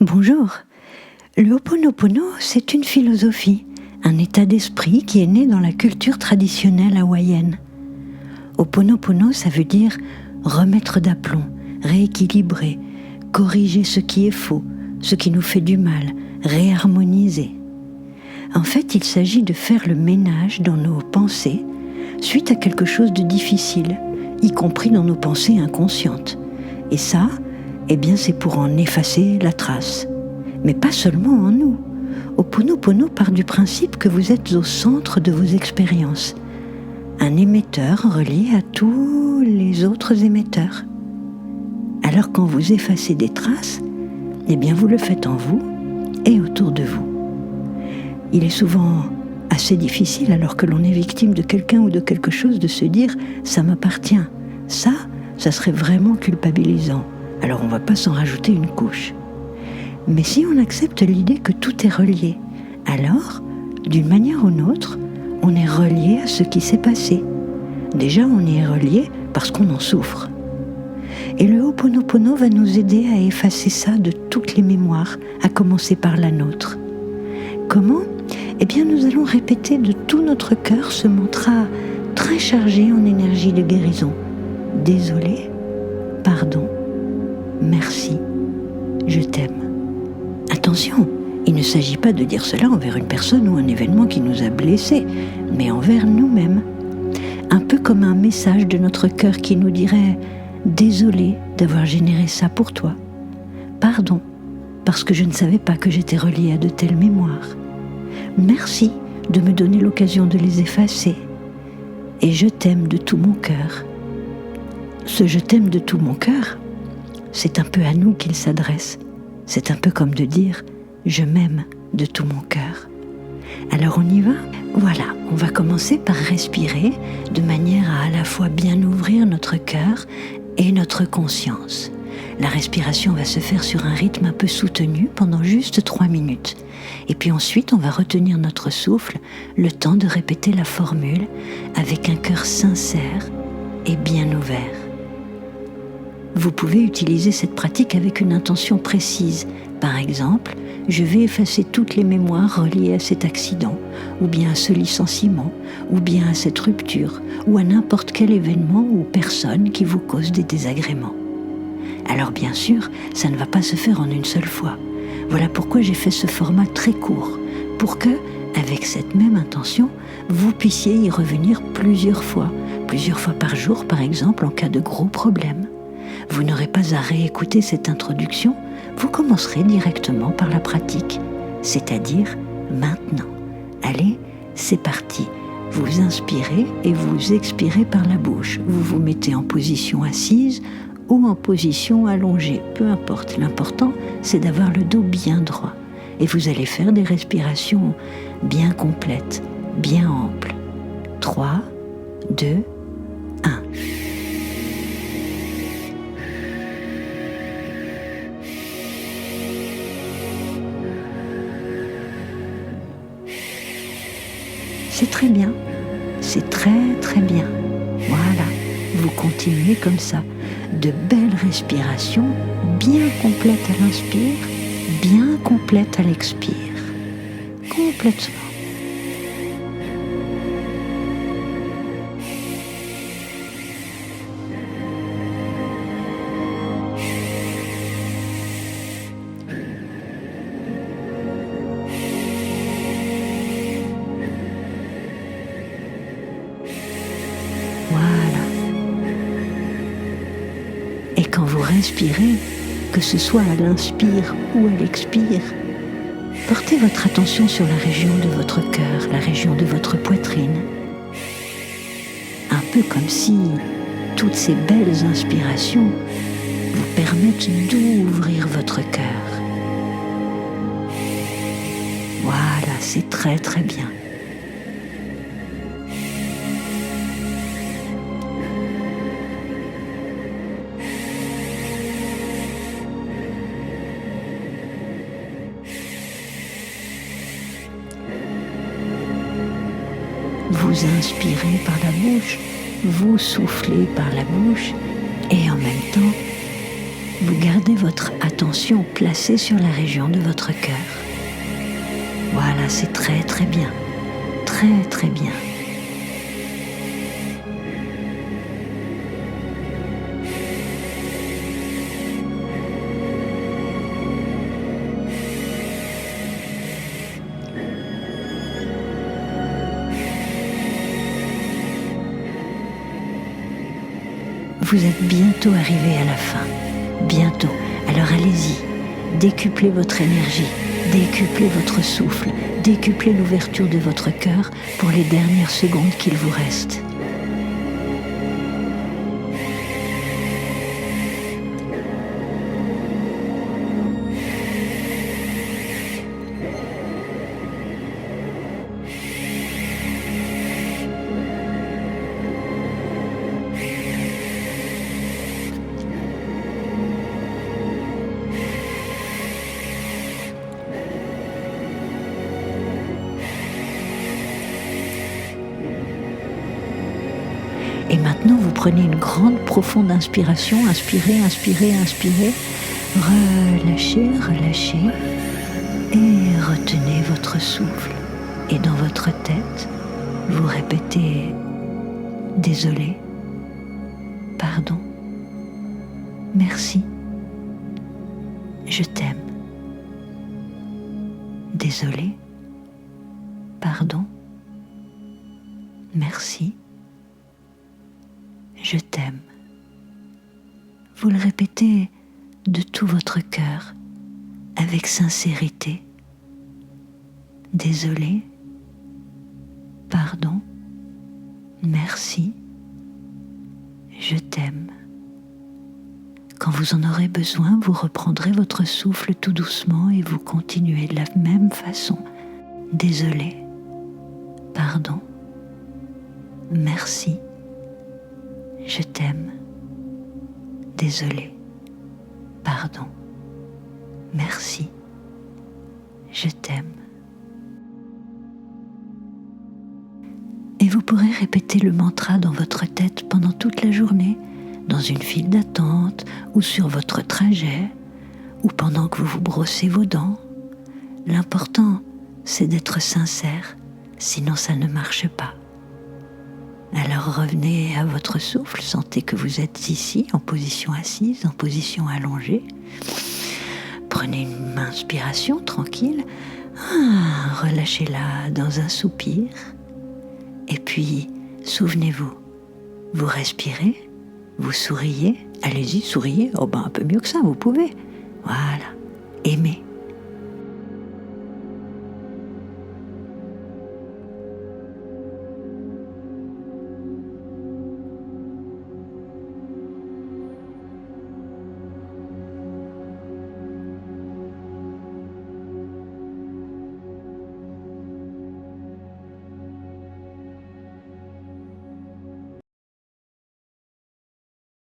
Bonjour. Le Ho'oponopono, c'est une philosophie, un état d'esprit qui est né dans la culture traditionnelle hawaïenne. Ho'oponopono, ça veut dire remettre d'aplomb, rééquilibrer, corriger ce qui est faux, ce qui nous fait du mal, réharmoniser. En fait, il s'agit de faire le ménage dans nos pensées suite à quelque chose de difficile, y compris dans nos pensées inconscientes. Et ça, c'est pour en effacer la trace. Mais pas seulement en nous. Ho'oponopono part du principe que vous êtes au centre de vos expériences, un émetteur relié à tous les autres émetteurs. Alors quand vous effacez des traces, vous le faites en vous et autour de vous. Il est souvent assez difficile, alors que l'on est victime de quelqu'un ou de quelque chose, de se dire « ça m'appartient ». Ça serait vraiment culpabilisant. Alors on ne va pas s'en rajouter une couche. Mais si on accepte l'idée que tout est relié, alors, d'une manière ou d'une autre, on est relié à ce qui s'est passé. Déjà, on y est relié parce qu'on en souffre. Et le Ho'oponopono va nous aider à effacer ça de toutes les mémoires, à commencer par la nôtre. Comment ? Nous allons répéter de tout notre cœur ce mantra très chargé en énergie de guérison. Désolé, pardon, merci, je t'aime. Attention, il ne s'agit pas de dire cela envers une personne ou un événement qui nous a blessés, mais envers nous-mêmes. Un peu comme un message de notre cœur qui nous dirait « Désolé d'avoir généré ça pour toi. Pardon, parce que je ne savais pas que j'étais reliée à de telles mémoires. Merci de me donner l'occasion de les effacer. Et je t'aime de tout mon cœur. » Ce « je t'aime de tout mon cœur », c'est un peu à nous qu'il s'adresse. C'est un peu comme de dire « je m'aime de tout mon cœur ». Alors on y va ? Voilà, on va commencer par respirer de manière à la fois bien ouvrir notre cœur et notre conscience. La respiration va se faire sur un rythme un peu soutenu pendant juste 3 minutes. Et puis ensuite, on va retenir notre souffle, le temps de répéter la formule avec un cœur sincère et bien ouvert. Vous pouvez utiliser cette pratique avec une intention précise. Par exemple, je vais effacer toutes les mémoires reliées à cet accident, ou bien à ce licenciement, ou bien à cette rupture, ou à n'importe quel événement ou personne qui vous cause des désagréments. Alors bien sûr, ça ne va pas se faire en une seule fois. Voilà pourquoi j'ai fait ce format très court, pour que, avec cette même intention, vous puissiez y revenir plusieurs fois par jour par exemple en cas de gros problèmes. Vous n'aurez pas à réécouter cette introduction, vous commencerez directement par la pratique, c'est-à-dire maintenant. Allez, c'est parti. Vous inspirez et vous expirez par la bouche. Vous vous mettez en position assise ou en position allongée, peu importe. L'important, c'est d'avoir le dos bien droit. Et vous allez faire des respirations bien complètes, bien amples. 3, 2, 1. C'est très bien, c'est très très bien. Voilà, vous continuez comme ça. De belles respirations, bien complètes à l'inspire, bien complètes à l'expire. Complètement. Voilà. Et quand vous respirez, que ce soit à l'inspire ou à l'expire, portez votre attention sur la région de votre cœur, la région de votre poitrine. Un peu comme si toutes ces belles inspirations vous permettent d'ouvrir votre cœur. Voilà, c'est très très bien. Vous inspirez par la bouche, vous soufflez par la bouche et en même temps, vous gardez votre attention placée sur la région de votre cœur. Voilà, c'est très très bien. Très très bien. Vous êtes bientôt arrivé à la fin. Bientôt. Alors allez-y. Décuplez votre énergie. Décuplez votre souffle. Décuplez l'ouverture de votre cœur pour les dernières secondes qu'il vous reste. Et maintenant, vous prenez une grande, profonde inspiration. Inspirez, inspirez, inspirez. Relâchez, relâchez. Et retenez votre souffle. Et dans votre tête, vous répétez « Désolé, pardon, merci, je t'aime. Désolé, pardon, merci. Je t'aime. » Vous le répétez de tout votre cœur, avec sincérité. Désolé, pardon, merci, je t'aime. Quand vous en aurez besoin, vous reprendrez votre souffle tout doucement et vous continuez de la même façon. Désolé, pardon, merci, je t'aime. Désolé, pardon, merci, je t'aime. Et vous pourrez répéter le mantra dans votre tête pendant toute la journée, dans une file d'attente ou sur votre trajet, ou pendant que vous vous brossez vos dents. L'important, c'est d'être sincère, sinon ça ne marche pas. Alors revenez à votre souffle, sentez que vous êtes ici, en position assise, en position allongée. Prenez une inspiration tranquille, relâchez-la dans un soupir. Et puis, souvenez-vous, vous respirez, vous souriez, allez-y, souriez, un peu mieux que ça, vous pouvez. Voilà, aimez.